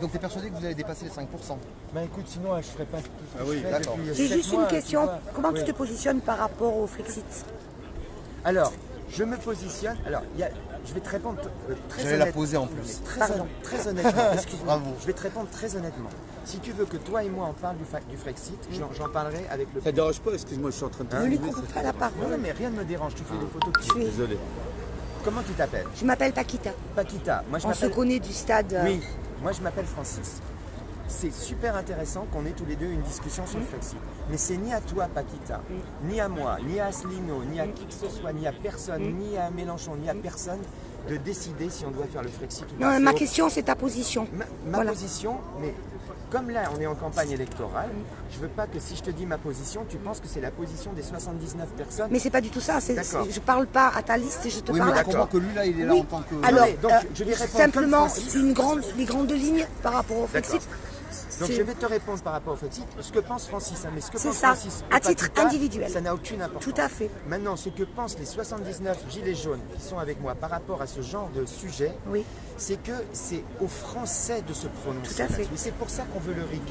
Donc tu es persuadé que vous allez dépasser les 5%? Bah écoute, sinon je ferais pas tout ce que Ah oui, je fais d'accord. depuis J'ai 7 juste mois, une question. tu vois. Comment Ouais. tu te positionnes par rapport au Frexit? Alors, je me positionne. Alors, je vais te répondre très J'allais la honnêtement. poser en plus. Très honnêtement. Excuse-moi. Bravo. Je vais te répondre très honnêtement. Si tu veux que toi et moi on parle du Frexit, j'en parlerai avec le. Ça te dérange pas? Excuse-moi, je suis en train de Ne lui filmer, coupe ça pas te la dérange parole. Non, mais rien ne me dérange. Tu fais des photos. Je suis- Désolé. Comment tu t'appelles? Je m'appelle Paquita. Paquita. Moi, je On se m'appelle. connaît du stade. Oui. Moi, je m'appelle Francis. C'est super intéressant qu'on ait tous les deux une discussion sur le Frexit. Mais c'est ni à toi, Paquita, ni à moi, ni à Asselineau, ni à qui que ce soit, ni à personne, ni à Mélenchon, ni à personne de décider si on doit faire le Frexit ou pas. Non, C'est ma au- question, c'est ta position. Ma Voilà. position, mais comme là on est en campagne électorale, je veux pas que si je te dis ma position, tu penses que c'est la position des 79 personnes. Mais c'est pas du tout ça. D'accord. Je parle pas à ta liste, je te Oui, parle mais à tu comprends que lui là il est là Oui. en tant que... Alors, donc, je vais répondre simplement, comme Francis. les grandes lignes par rapport au Frexit. D'accord. Donc C'est- je vais te répondre par rapport au Frexit, ce que pense Francis, hein, mais ce que C'est pense ça, Francis à et titre Paquita, individuel. ça n'a aucune importance. Tout à fait. Maintenant, ce que pensent les 79 gilets jaunes qui sont avec moi par rapport à ce genre de sujet, Oui. c'est que c'est aux Français de se prononcer. Tout à fait. là-dessus. Et c'est pour ça qu'on veut le RIC.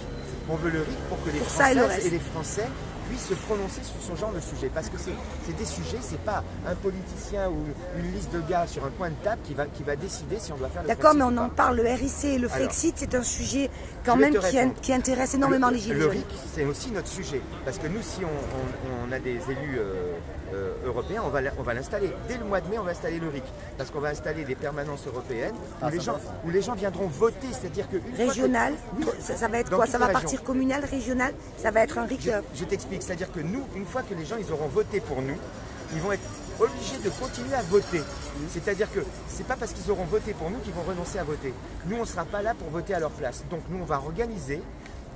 On veut le RIC pour que les Pour ça et le Françaises reste. et les Français puissent se prononcer sur ce genre de sujet. Parce que c'est des sujets, c'est pas un politicien ou une liste de gars sur un coin de table qui va décider si on doit faire le D'accord, Frexit mais ou on en pas. parle. Le RIC et le Alors, Frexit, c'est un sujet quand je vais même te répondre. qui intéresse énormément les gilets Le jaunes. RIC, c'est aussi notre sujet. Parce que nous, si on a des élus européens, on va l'installer. Dès le mois de mai, on va installer le RIC. Parce qu'on va installer des permanences européennes où les gens viendront voter. C'est-à-dire que une fois que- Régional, Oui. ça va être Dans quoi? toute Ça la va région. partir communal, régional? Ça va être un RIC. Je t'explique, c'est-à-dire que nous, une fois que les gens ils auront voté pour nous, ils vont être obligés de continuer à voter. C'est-à-dire que c'est pas parce qu'ils auront voté pour nous qu'ils vont renoncer à voter. Nous, on ne sera pas là pour voter à leur place. Donc nous, on va organiser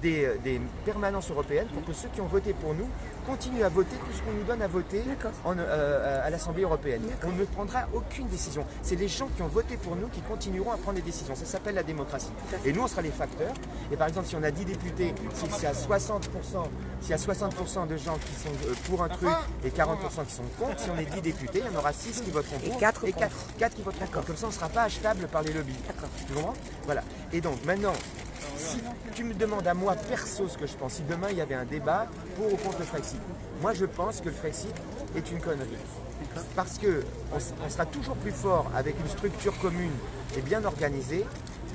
des permanences européennes pour que ceux qui ont voté pour nous continuent à voter tout ce qu'on nous donne à voter à l'Assemblée européenne. On ne prendra aucune décision. C'est les gens qui ont voté pour nous qui continueront à prendre des décisions. Ça s'appelle la démocratie. Et nous, on sera les facteurs. Et par exemple, si on a 10 députés, s'il y a 60% de gens qui sont pour un truc et 40% qui sont contre, si on est 10 députés, il y en aura 6 qui voteront pour Et 4 et 4 qui voteront contre. Comme ça, on ne sera pas achetable par les lobbies. Tu comprends? Voilà. Et donc, maintenant, si tu me demandes à moi perso ce que je pense, si demain il y avait un débat pour ou contre le Frexit, moi je pense que le Frexit est une connerie. Parce qu'on sera toujours plus fort avec une structure commune et bien organisée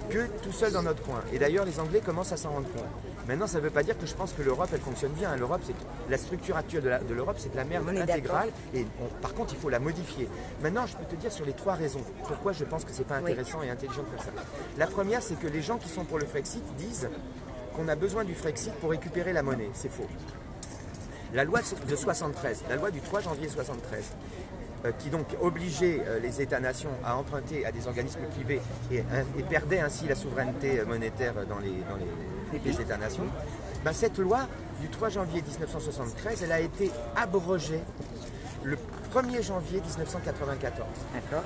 que tout seul dans notre coin. Et d'ailleurs, les Anglais commencent à s'en rendre compte. Maintenant, ça ne veut pas dire que je pense que l'Europe, elle fonctionne bien. L'Europe, la structure actuelle de l'Europe, c'est de la merde On est intégrale. Et par contre, il faut la modifier. Maintenant, je peux te dire sur les 3 raisons pourquoi je pense que c'est pas intéressant et intelligent de faire ça. La première, c'est que les gens qui sont pour le Frexit disent qu'on a besoin du Frexit pour récupérer la monnaie. C'est faux. La loi de 73, la loi du 3 janvier 73, qui donc obligeait les États-nations à emprunter à des organismes privés et perdait ainsi la souveraineté monétaire dans les États-nations, ben cette loi du 3 janvier 1973, elle a été abrogée le 1er janvier 1994.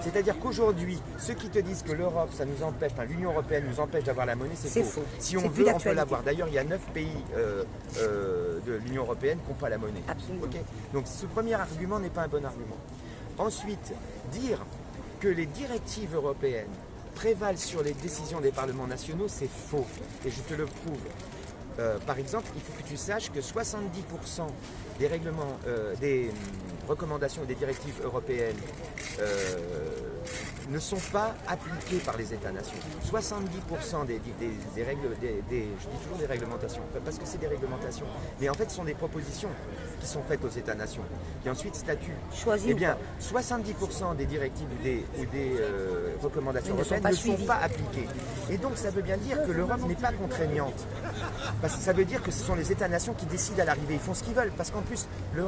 C'est-à-dire qu'aujourd'hui, ceux qui te disent que l'Europe, ça nous empêche, enfin l'Union européenne nous empêche d'avoir la monnaie, c'est faux. Si on C'est plus veut, on peut d'actualité. l'avoir. D'ailleurs, il y a 9 pays de l'Union européenne qui n'ont pas la monnaie. Absolument. Ok. Donc ce premier argument n'est pas un bon argument. Ensuite, dire que les directives européennes prévalent sur les décisions des parlements nationaux, c'est faux. Et je te le prouve. Par exemple, il faut que tu saches que 70% des règlements, des recommandations et des directives européennes ne sont pas appliquées par les États-nations. 70% des règles, je dis toujours des réglementations, parce que c'est des réglementations, mais en fait ce sont des propositions qui sont faites aux États-nations, qui ensuite statuent. Choisies Eh ou bien, 70% des directives ou des recommandations Elles ne sont européennes pas ne sont suivies. pas appliquées. Et donc ça veut bien dire que l'Europe n'est pas contraignante. Parce que ça veut dire que ce sont les États-nations qui décident à l'arrivée. Ils font ce qu'ils veulent. Parce qu'en plus,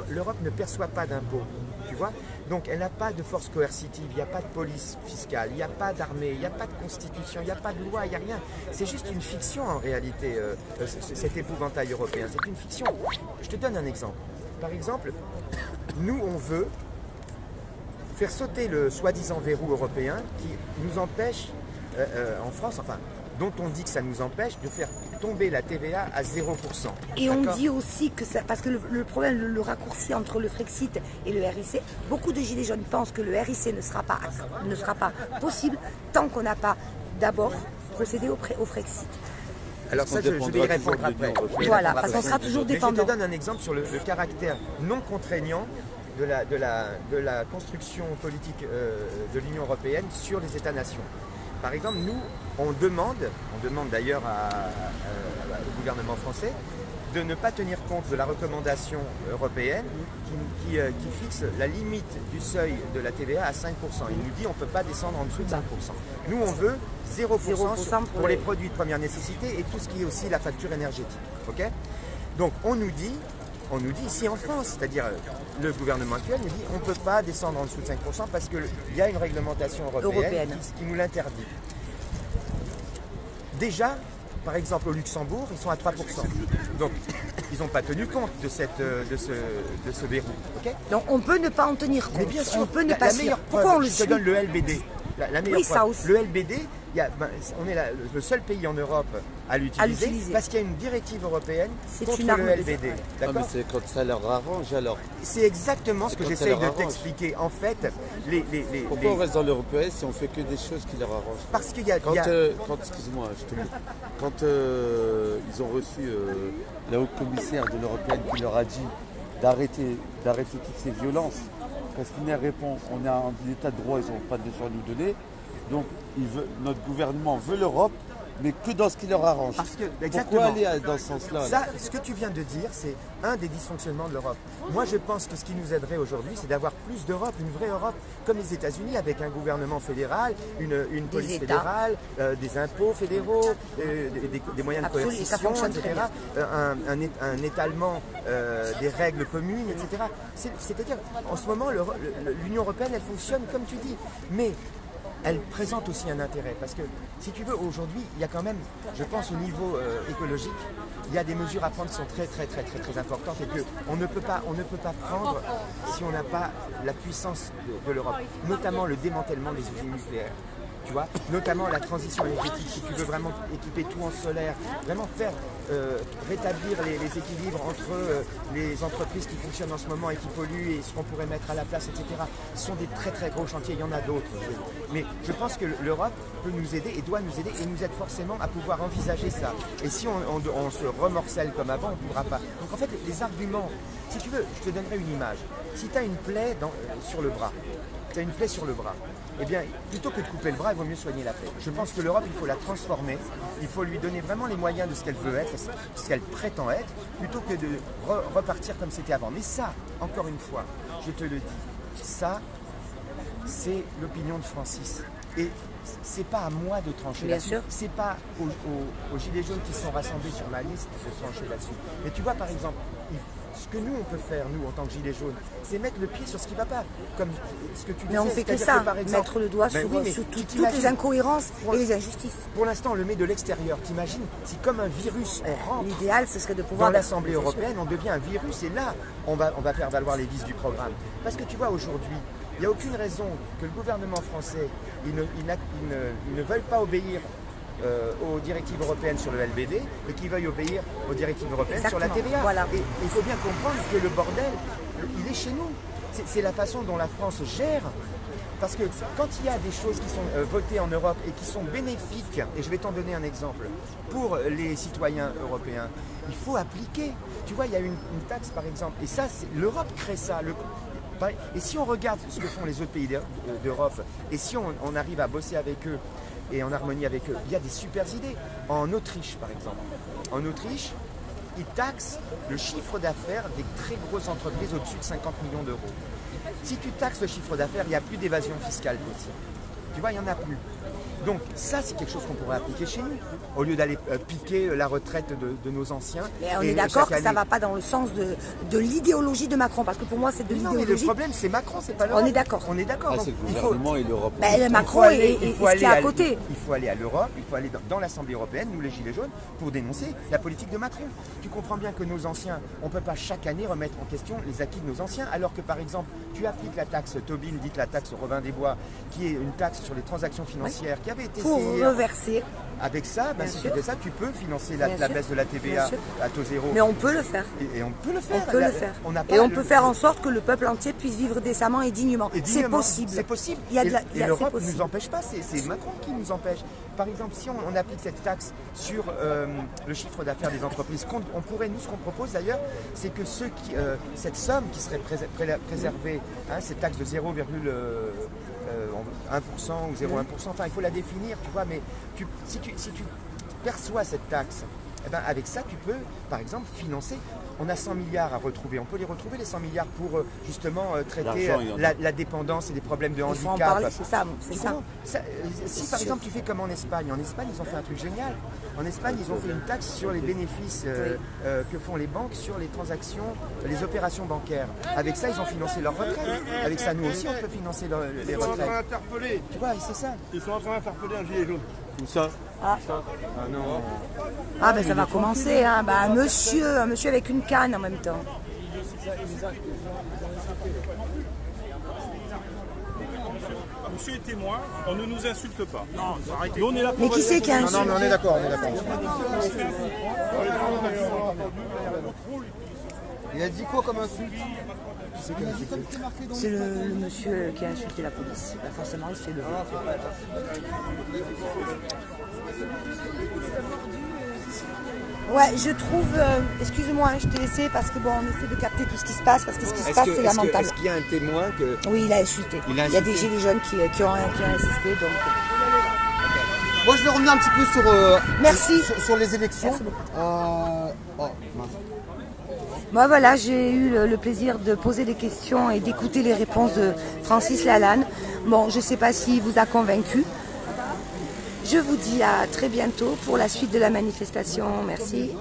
l'Europe ne perçoit pas d'impôts. Tu vois? Donc elle n'a pas de force coercitive, il n'y a pas de police fiscale, il n'y a pas d'armée, il n'y a pas de constitution, il n'y a pas de loi, il n'y a rien. C'est juste une fiction en réalité, cet épouvantail européen. C'est une fiction. Je te donne un exemple. Par exemple, nous on veut faire sauter le soi-disant verrou européen qui nous empêche, en France, enfin, dont on dit que ça nous empêche de faire tomber la TVA à 0%. Et on D'accord? dit aussi que ça, parce que le problème, le raccourci entre le Frexit et le RIC, beaucoup de gilets jaunes pensent que le RIC ne sera pas possible tant qu'on n'a pas d'abord procédé au Frexit. Alors Est-ce ça, qu'on je vais y dépendra répondre toujours de après. l'Union européenne? Je vais y Voilà, répondre parce qu'on après. sera toujours Mais dépendant. je te donne un exemple sur le caractère non contraignant de la construction politique de l'Union européenne sur les États-nations. Par exemple, nous, on demande d'ailleurs au gouvernement français de ne pas tenir compte de la recommandation européenne qui fixe la limite du seuil de la TVA à 5%. Il nous dit qu'on ne peut pas descendre en dessous de 5%. Nous, on veut 0% pour les produits de première nécessité et tout ce qui est aussi la facture énergétique. Okay, donc on nous dit ici en France, c'est-à-dire le gouvernement actuel nous dit on ne peut pas descendre en dessous de 5% parce qu'il y a une réglementation européenne qui nous l'interdit. Déjà, par exemple au Luxembourg, ils sont à 3%. Donc ils n'ont pas tenu compte de ce verrou. Okay, Donc on peut ne pas en tenir compte. mais bien sûr, on peut ne pas suivre. pourquoi on le je suit? te donne le LBD. La meilleure Oui, ça preuve. aussi. Le LBD, on est le seul pays en Europe à l'utiliser parce qu'il y a une directive européenne contre une le arme de LBD. Ah, mais D'accord ? c'est quand ça leur arrange alors. C'est exactement ce que quand ça j'essaye leur de arrange. t'expliquer. En fait, Pourquoi on reste dans l'européen si on fait que des choses qui leur arrangent? parce qu'il y a, Excuse-moi, je te dis, quand ils ont reçu la haute commissaire de l'européenne qui leur a dit d'arrêter toutes ces violences, Castaner répond on est en état de droit, ils n'ont pas de leçons à nous donner, donc notre gouvernement veut l'Europe, mais que dans ce qui leur arrange. Parce que, Pourquoi exactement. aller dans ce sens-là? Ça, ce que tu viens de dire, c'est un des dysfonctionnements de l'Europe. Moi, je pense que ce qui nous aiderait aujourd'hui, c'est d'avoir plus d'Europe, une vraie Europe, comme les États-Unis, avec un gouvernement fédéral, une police États. fédérale, des impôts fédéraux, des moyens de Absolument, ça coercition, fonctionne très etc. Un étalement des règles communes, etc. C'est-à-dire, en ce moment, l'Union européenne, elle fonctionne comme tu dis. Mais elle présente aussi un intérêt parce que, si tu veux, aujourd'hui, il y a quand même, je pense au niveau écologique, il y a des mesures à prendre qui sont très importantes et qu'on ne peut pas prendre si on n'a pas la puissance de l'Europe, notamment le démantèlement des usines nucléaires. Tu vois, notamment la transition énergétique, si tu veux vraiment équiper tout en solaire, vraiment faire rétablir les équilibres entre les entreprises qui fonctionnent en ce moment et qui polluent et ce qu'on pourrait mettre à la place, etc. Ce sont des très gros chantiers, il y en a d'autres. Mais je pense que l'Europe peut nous aider et doit nous aider et nous aide forcément à pouvoir envisager ça. Et si on se remorcelle comme avant, on ne pourra pas. Donc en fait, les arguments, si tu veux, je te donnerai une image. Si tu as une plaie sur le bras, eh bien, plutôt que de couper le bras, il vaut mieux soigner la plaie. Je pense que l'Europe, il faut la transformer, il faut lui donner vraiment les moyens de ce qu'elle veut être, ce qu'elle prétend être, plutôt que de repartir comme c'était avant. Mais ça, encore une fois, je te le dis, ça, c'est l'opinion de Francis. Et c'est pas à moi de trancher là-dessus. C'est pas aux gilets jaunes qui sont rassemblés sur ma liste de trancher là-dessus. Mais tu vois, par exemple, ce que nous, on peut faire, nous, en tant que gilets jaunes, c'est mettre le pied sur ce qui ne va pas. Comme ce que tu disais. Mais on fait que ça, par exemple, mettre le doigt sur toutes les incohérences et les injustices. Pour l'instant, on le met de l'extérieur. T'imagines, si comme un virus, on rentre l'idéal, ce serait de pouvoir... dans l'Assemblée européenne, on devient un virus et là, on va faire valoir les vices du programme. Parce que tu vois, aujourd'hui, il n'y a aucune raison que le gouvernement français il ne veuille pas obéir aux directives européennes sur le LBD et qui veuille obéir aux directives européennes sur la TVA. Voilà. Et il faut bien comprendre que le bordel, il est chez nous. C'est la façon dont la France gère. Parce que quand il y a des choses qui sont votées en Europe et qui sont bénéfiques, et je vais t'en donner un exemple, pour les citoyens européens, il faut appliquer. Tu vois, il y a une taxe par exemple, et ça, l'Europe crée ça. Et si on regarde ce que font les autres pays d'Europe, et si on arrive à bosser avec eux, et en harmonie avec eux, il y a des super idées. En Autriche, par exemple. En Autriche, ils taxent le chiffre d'affaires des très grosses entreprises au-dessus de 50 millions d'euros. Si tu taxes le chiffre d'affaires, il n'y a plus d'évasion fiscale possible. Tu vois, il n'y en a plus. Donc ça, c'est quelque chose qu'on pourrait appliquer chez nous, au lieu d'aller piquer la retraite de nos anciens. Mais on est d'accord que ça ne va pas dans le sens de l'idéologie de Macron, parce que pour moi, c'est de l'idéologie. Non, mais le problème, c'est Macron, c'est pas l'Europe. On est d'accord. On est d'accord. Ah, c'est le gouvernement et l'Europe. Macron et ce qui est à côté. Il faut aller à l'Europe, il faut aller dans l'Assemblée européenne, nous les Gilets jaunes, pour dénoncer la politique de Macron. Tu comprends bien que nos anciens, on ne peut pas chaque année remettre en question les acquis de nos anciens, alors que par exemple, tu appliques la taxe Tobin, dite la taxe Robin des Bois, qui est une taxe sur les transactions financières, qui avait été pour reverser Avec ça, ben, si tu fais ça, tu peux financer la baisse de la TVA à taux zéro. Mais on peut le faire. Et on peut le faire. On peut le faire. Et on peut faire en sorte que le peuple entier puisse vivre décemment et dignement. C'est possible. C'est possible. Et l'Europe ne nous empêche pas, c'est Macron qui nous empêche. Par exemple, si on applique cette taxe sur le chiffre d'affaires des entreprises, on pourrait, nous, ce qu'on propose d'ailleurs, c'est que cette somme qui serait préservée, hein, cette taxe de 0,1% ou 0,1%, enfin il faut la définir, tu vois, mais si tu perçois cette taxe, eh ben, avec ça tu peux par exemple financer, on a 100 milliards à retrouver, on peut les retrouver les 100 milliards pour justement traiter la dépendance et les problèmes de handicap. Il faut en parler, c'est ça. Si par exemple tu fais comme en Espagne ils ont fait un truc génial. En Espagne ils ont fait une taxe sur les bénéfices que font les banques sur les transactions, les opérations bancaires. Avec ça ils ont financé leur retraite. Avec ça nous aussi on peut financer les retraites. Ils sont en train d'interpeller. Tu vois, c'est ça. Ils sont en train d'interpeller un gilet jaune. Où ça? Ah non. Ah ben ça va commencer, hein. Ben, un monsieur avec une canne en même temps. Monsieur est témoin, on ne nous insulte pas. Non, arrêtez. Nous, on est là pour mais qui c'est qui a insulté? Non, mais on est d'accord, Il a dit quoi comme insulte? C'est le monsieur qui a insulté la police. Ben, forcément, il se fait lever. Ouais, je trouve... excuse-moi, je t'ai laissé parce que bon, on essaie de capter tout ce qui se passe, parce que ce qui se passe, c'est lamentable. Est-ce qu'il y a un témoin que... Oui, il a insulté. Il y a des gilets jaunes qui ont insisté, donc... Moi, je vais revenir un petit peu sur, merci. sur les élections. Moi, voilà, j'ai eu le plaisir de poser des questions et d'écouter les réponses de Francis Lalanne. Bon, je ne sais pas s'il vous a convaincu. Je vous dis à très bientôt pour la suite de la manifestation. Merci.